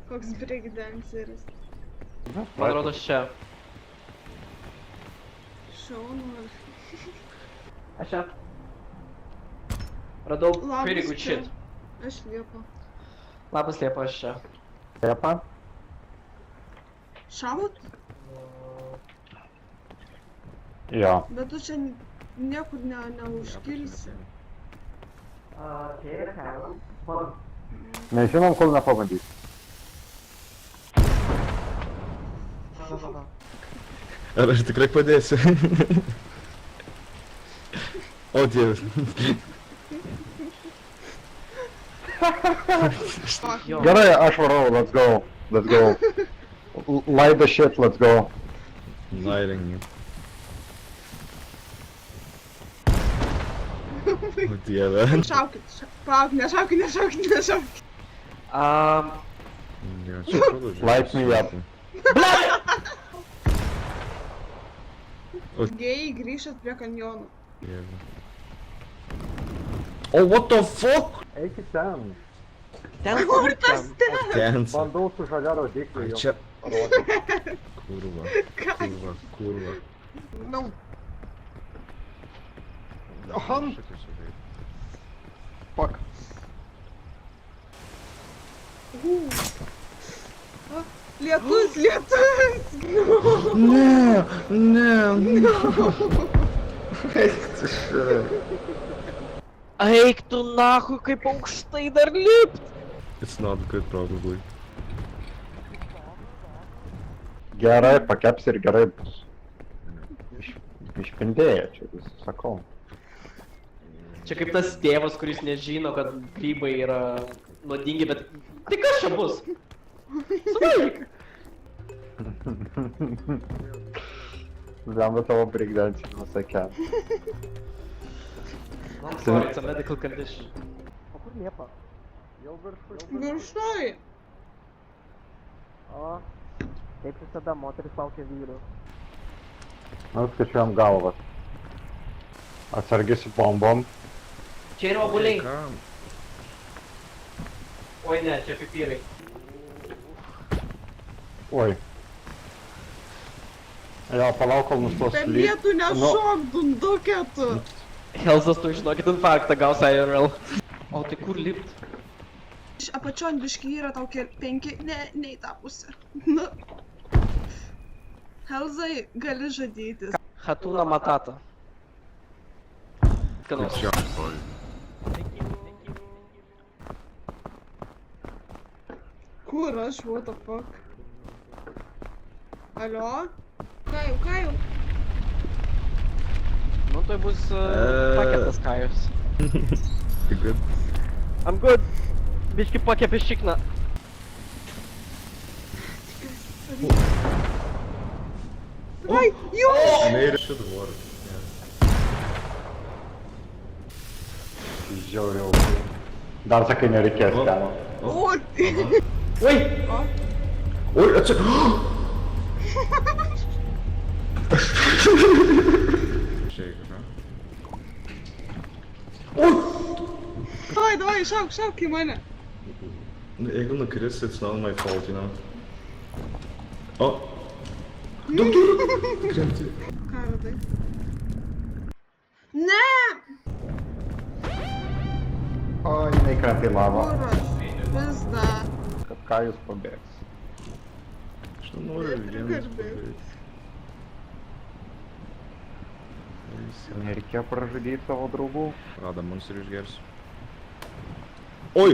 Koks breakdanceris. Man rodos čia. Šaunu. Aš čia. Radau Labas, pretty good shit. Aš Liepa. Labas Liepa, aš čia. Liepa? Šaut? Jo. Bet tu čia niekur neužkilsi. Nežinom, kol nepabandys. Ar aš tikrai padėsiu? O dievas. Jo. Gerai, aš varau, let's go. Let's go. Light the shit, let's go. Lighting. O dieve. Šaukit, palauk, nešaukit. Jo, čia atrodo, žinai. Light me up. Gėjai grįžtat prie kanjonų. Dieve. Oh, what the fuck? Eikit ten. Ten Kur tas ten? Dance. Bandau su žalia rodikliu jau. Čia. parodyti. Kurva. No. Aham. Fuck. Lietus! Ne. Eik tu nahu, kaip aukštai dar lipt! It's not good probably. Gerai, pakeps ir gerai bus. Išpindėjo čia, vis sakau. Čia kaip tas tėvas, kuris nežino, kad grybai yra nuodingi, bet... Tai kas čia bus? Suvaik! Lemba tavo breakdancing sakė. I'm sorry, it's a medical condition. O kur Liepa? Jau viršui. Viršuj! O, kaip visada, moteris laukia vyrų. Nu, skaičiuojam galvas. Atsargi su bombom. Čia yra obuoliai. Kam? Oi ne, čia pipirai. Oi. Jo, palauk, kol nustos Per lyt. lietų nešok, dundukė tu! Helsas, tu žinokit infarktą gaus IRL. O tai kur lipt? Iš apačion biški yra tau 5, ne į tą pusę. Nu. Helzai, gali žadytis. Hatuna Matata. Good Skanos. job, boy. Kur aš, what the fuck? Alio? Ką jau? Nu tai bus paketas kajus. You good? I'm good. Biški pakepė šikną. Vai, jūs! I made it to the water. Žiauriau. Dar sakai, nereikės O. ten. O, Oi! Oi, atsik... Shake, huh? davai, šauk į mane. Jeigu nukris, it's not my fault, you know. O! Daug krenti. Ką radai? Ne! O, jinai krenta į lavą. Kur aš? Pizda. Kad ką jūs pabėgs. Aš nenoriu vienas Garbė. padaryti. Nereikėjo pražudyti savo draugų. Rada monsterį išgersiu. Oi!